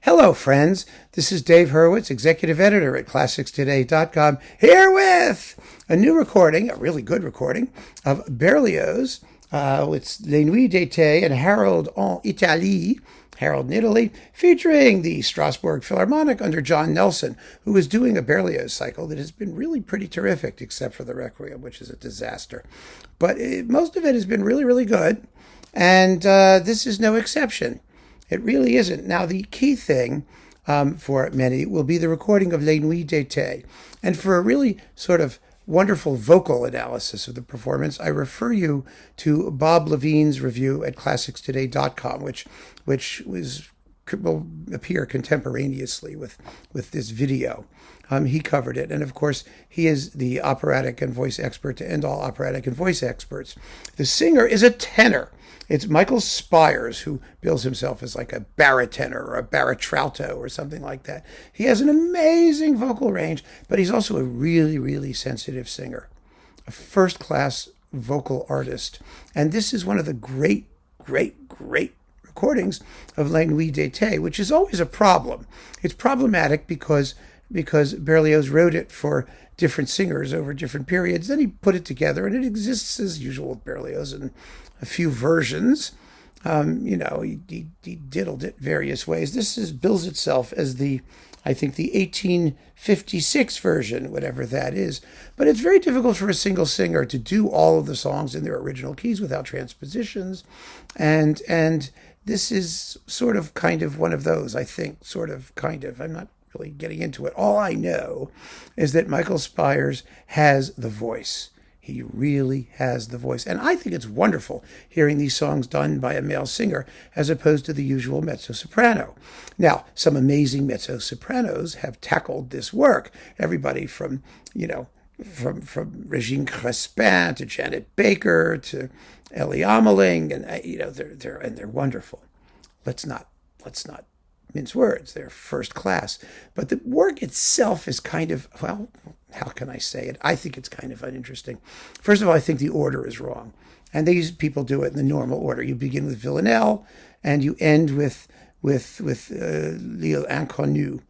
Hello, friends. This is Dave Hurwitz, executive editor at ClassicsToday.com, here with a new recording, a really good recording, of Berlioz. It's Les Nuits d'été and Harold en Italie, Harold in Italy, featuring the Strasbourg Philharmonic under John Nelson, who is doing a Berlioz cycle that has been really pretty terrific, except for the Requiem, which is a disaster. But most of it has been really, really good, and this is no exception. It really isn't. Now, the key thing for many will be the recording of Les Nuits d'été. And for a really sort of wonderful vocal analysis of the performance, I refer you to Bob Levine's review at ClassicsToday.com, which will appear contemporaneously with this video. He covered it. And of course, he is the operatic and voice expert to end all operatic and voice experts. The singer is a tenor. It's Michael Spyres, who bills himself as like a barytenor or a barytralto or something like that. He has an amazing vocal range, but he's also a really, really sensitive singer, a first-class vocal artist. And this is one of the great recordings of Les Nuits d'été, which is always a problem. It's problematic because Berlioz wrote it for different singers over different periods. Then he put it together, and it exists as usual with Berlioz in a few versions. He diddled it various ways. This bills itself as the 1856 version, whatever that is. But it's very difficult for a single singer to do all of the songs in their original keys without transpositions. And this is sort of kind of one of those, I think, I'm not really getting into it. All I know is that Michael Spyres has the voice. He really has the voice. And I think it's wonderful hearing these songs done by a male singer as opposed to the usual mezzo-soprano. Now, some amazing mezzo-sopranos have tackled this work. Everybody from Regine Crespin to Janet Baker to Ellie Ameling, and they're wonderful. Let's not mince words. They're first class. But the work itself is kind of, well, how can I say it? I think it's kind of uninteresting. First of all, I think the order is wrong. And these people do it in the normal order. You begin with Villanelle and you end with L'Île Inconnue,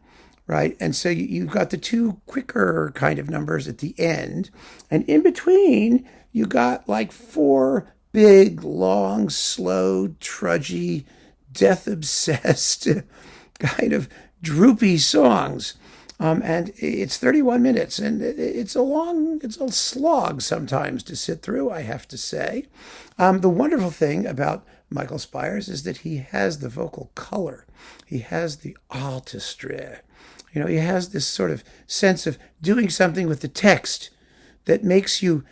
right? And so you've got the two quicker kind of numbers at the end. And in between, you got like four big, long, slow, trudgy, death-obsessed, kind of droopy songs. And it's 31 minutes, and it's a slog sometimes to sit through, I have to say. The wonderful thing about Michael Spyres is that he has the vocal color. He has the artistry. He has this sort of sense of doing something with the text that makes you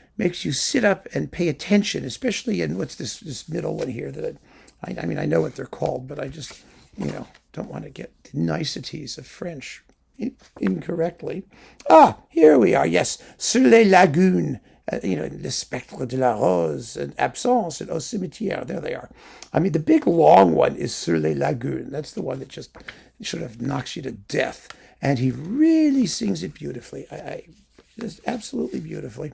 sit up and pay attention, especially in what's this middle one here that I mean, I know what they're called, but I just, don't want to get the niceties of French incorrectly. Here we are. Yes, Sur les lagunes, Le Spectre de la Rose and Absence and Au Cimetière. There they are. I mean, the big long one is Sur les lagunes. That's the one that just sort of knocks you to death. And he really sings it beautifully. Just absolutely beautifully.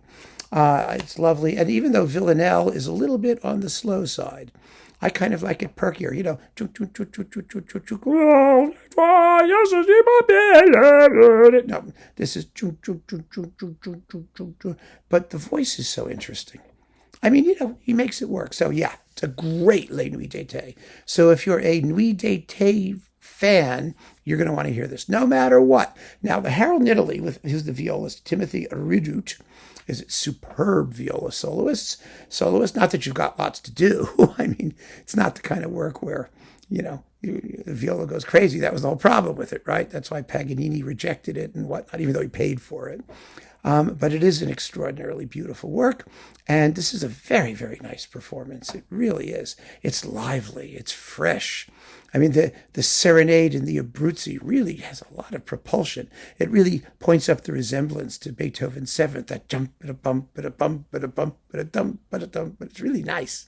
It's lovely. And even though Villanelle is a little bit on the slow side, I kind of like it perkier, No, this is, but the voice is so interesting. I mean, he makes it work. So yeah, it's a great Les Nuits d'été. So if you're a Nuits d'été fan, you're going to want to hear this, no matter what. Now, the Harold in Italy, who's the violist, Timothy Ridout, is superb viola soloist. Not that you've got lots to do. I mean, it's not the kind of work where, the viola goes crazy. That was the whole problem with it, right? That's why Paganini rejected it and whatnot, even though he paid for it. But it is an extraordinarily beautiful work. And this is a very, very nice performance. It really is. It's lively. It's fresh. I mean, the serenade in the Abruzzi really has a lot of propulsion. It really points up the resemblance to Beethoven's Seventh, that jump, ba-da-bump, ba-da-bump, ba-da-bump, ba-da-dum, ba-da-dum, but it's really nice.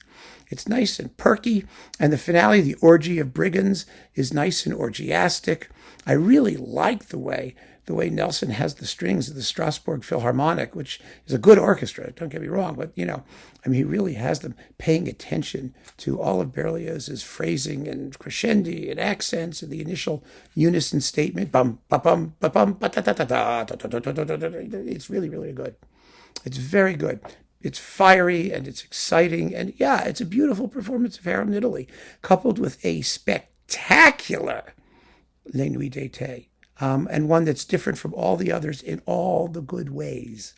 It's nice and perky. And the finale, the Orgy of Brigands, is nice and orgiastic. I really like the way the way Nelson has the strings of the Strasbourg Philharmonic, which is a good orchestra, don't get me wrong, but, he really has them paying attention to all of Berlioz's phrasing and crescendi and accents and the initial unison statement. Bum, ba bum, ba bum, ba da da da da da da da da da. It's really, really good. It's very good. It's fiery and it's exciting. And yeah, it's a beautiful performance of Harold Italy, coupled with a spectacular Les Nuits d'été, and one that's different from all the others in all the good ways.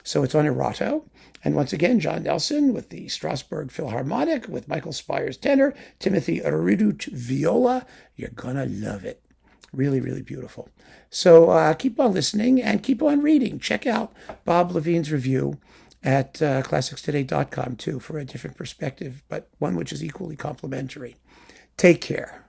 So it's on Erato. And once again, John Nelson with the Strasbourg Philharmonic, with Michael Spyres tenor, Timothy Ridout viola. You're going to love it. Really, really beautiful. So keep on listening and keep on reading. Check out Bob Levine's review at classicstoday.com, too, for a different perspective, but one which is equally complimentary. Take care.